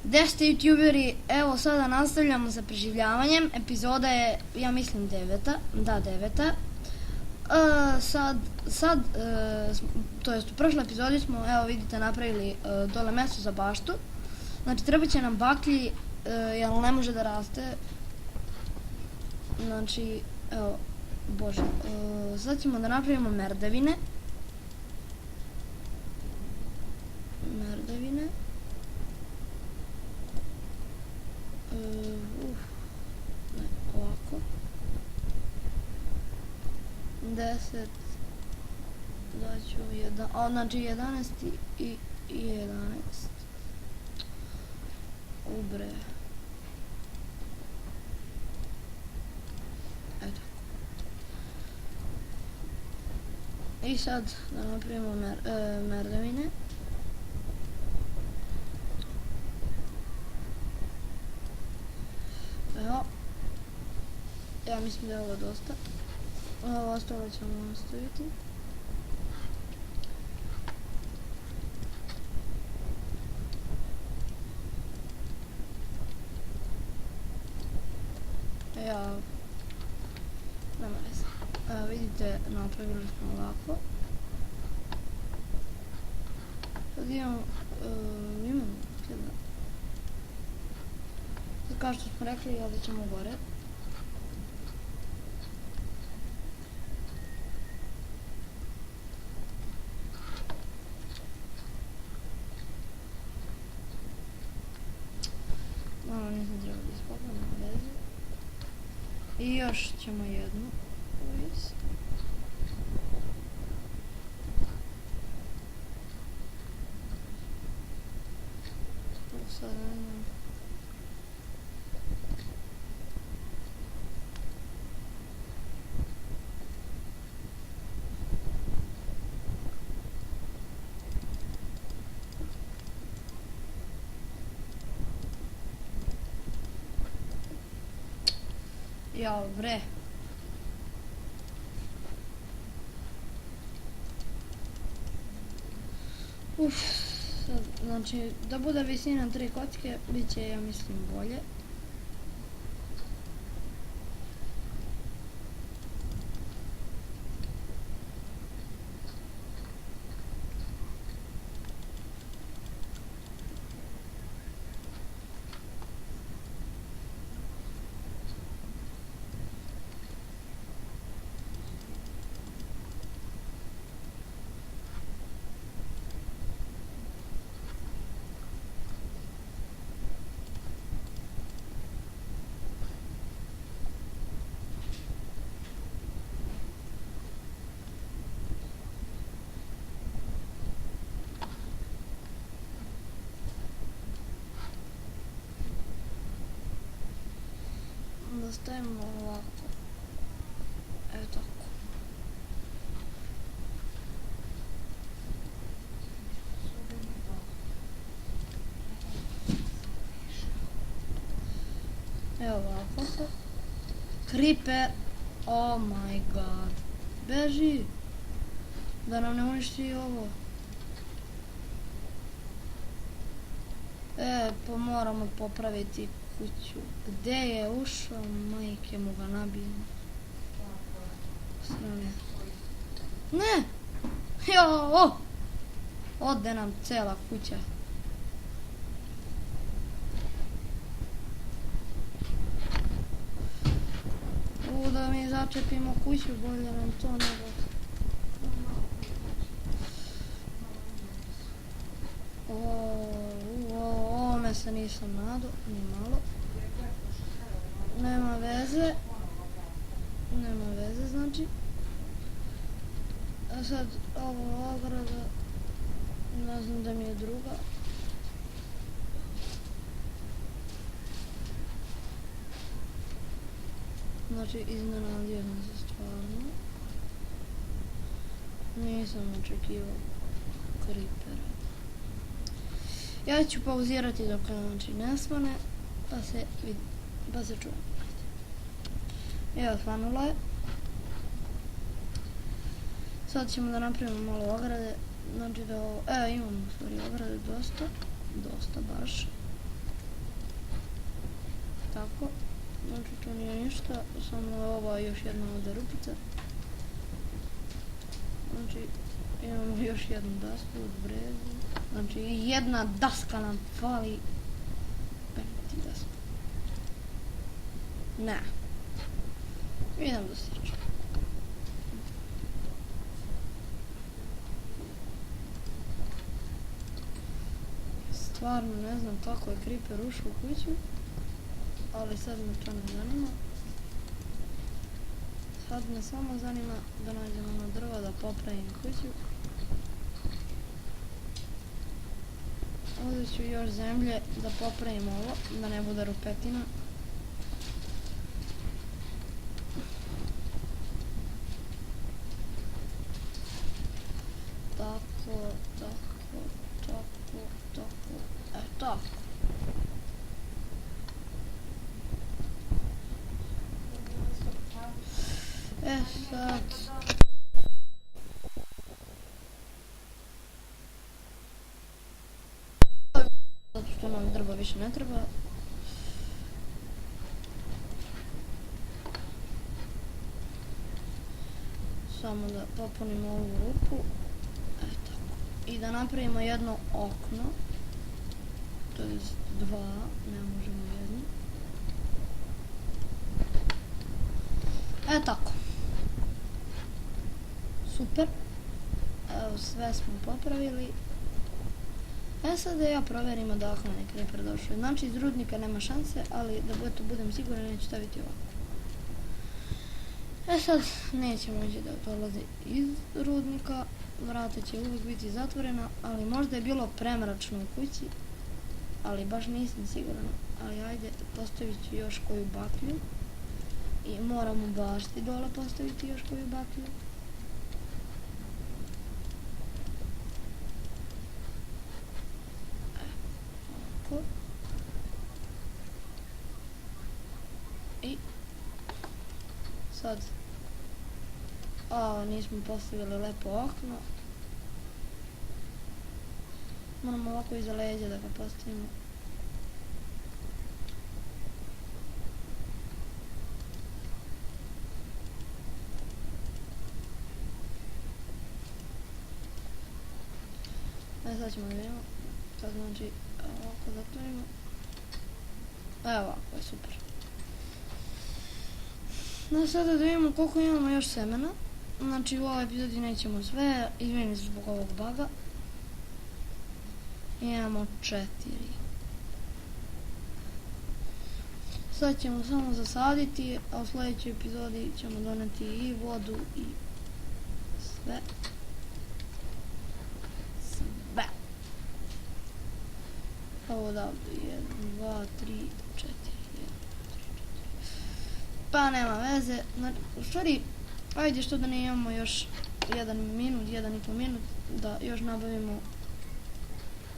Gde ste youtuberi, evo sada nastavljamo sa preživljavanjem, epizoda je, ja mislim 9. Da, 9. To jest u prošloj epizodi smo, evo vidite, napravili dole mesto za baštu. Znači treba će nam baklji, jer ne može da raste. Znači, evo, bože, sad ćemo da napravimo merdevine. Ne, ovako 10 daću 1, znači 11 i 11 ubre, eto. I sad da napravimo merdevine. Evo, ja mislim da je ovo dosta. Ovo ostalo ćemo ostaviti. Evo, nema veze. Evo vidite, napravili smo ovako. Sad imamo kada. Kao što smo rekli, ovdje ćemo gore. Malo nisam treba da ispogledam, nema veze. I još ćemo jednu uvijest. Sada ne znam. Jao bre. Sad, znači da bude visina 3 kocke, bit će, ja mislim, bolje. Da stavimo ovako. Evo tako. Evo ovako. Creeper. Oh my god. Beži. Da nam ne uništi ovo. Moramo popraviti kuću. Gde je ušao, majke mu ga nabijem. Strane. Ne! Jo! Ode nam cela kuća. Da mi začepimo kuću, bolje nam to nego. Ovome se nisam nadao, ni malo. Nema veze, znači. A sad ovo ograda, ne znam da mi je druga. Znači iznenadio sam se stvarno. Nisam očekivao creepera. Ja ću pauzirati dok znači ne svane, pa se čujem. Evo, svanula je. Sad ćemo da napravimo malo ograde. Znači da ovo, imamo u stvari ograde dosta baš. tako. Znači to nije ništa, samo ova još jedna ovdje rupica. Znači imamo još jednu dasku od breze. Znači jedna daska nam fali. Ti dasku. Ne. Idem da sjećam. Stvarno ne znam kako je Creeper ušao u kuću, ali sad me to ne zanima. Sad me samo zanima da nađem ono drvo da popravim kuću. Uzet ću još zemlje da popravim ovo, da ne bude rupetina. Tako. Tako. Sad. Zato što nam drva više ne treba. Samo da popunimo ovu rupu. Eto. I da napravimo jedno okno. To je dva, ne možemo jedno. Tako. Super. Evo sve smo popravili. Sad da ja provjerim odakle je Creeper došao. Znači iz rudnika nema šanse, ali da budem siguran neću staviti ovako. Sad neće moći da dolazi iz rudnika. Vrata će uvijek biti zatvorena, ali možda je bilo premračno u kući. Ali baš nisam siguran. Ali ajde, postavit ću još koju baklju. I moram u bašti dole postaviti još koju baklju. Ovako. I sad nismo postavili lepo okno. Moramo ovako iza leđa da ga postavimo. Sad ćemo da vidimo. Sad znači ovako zatvorimo. Evo ovako je super. Sada da vidimo koliko imamo još semena. Znači u ovoj epizodi nećemo sve, izvinim se zbog ovog baga. Imamo 4. Sad ćemo samo zasaditi, a u sljedećoj epizodi ćemo doneti i vodu i sve. Ovo da, 1, 2, 3, 4, 1, 3, 4. Pa nema veze. U stvari, ajde što da ne imamo još 1 minut, 1,5 minut, da još nabavimo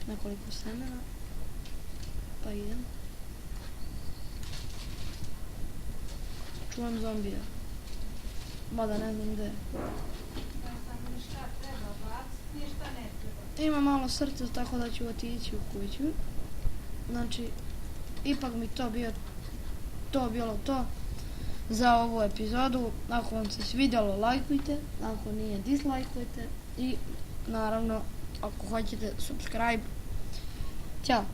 nekoliko semena. Pa idem. Čuvam zombija. Mada ne znam gde. Ima malo srca, tako da ću otići u kuću. Znači, ipak mi to bilo to za ovu epizodu. Ako vam se svidjelo, lajkujte, ako nije, dislajkujte i naravno, ako hoćete, subscribe. Ćao!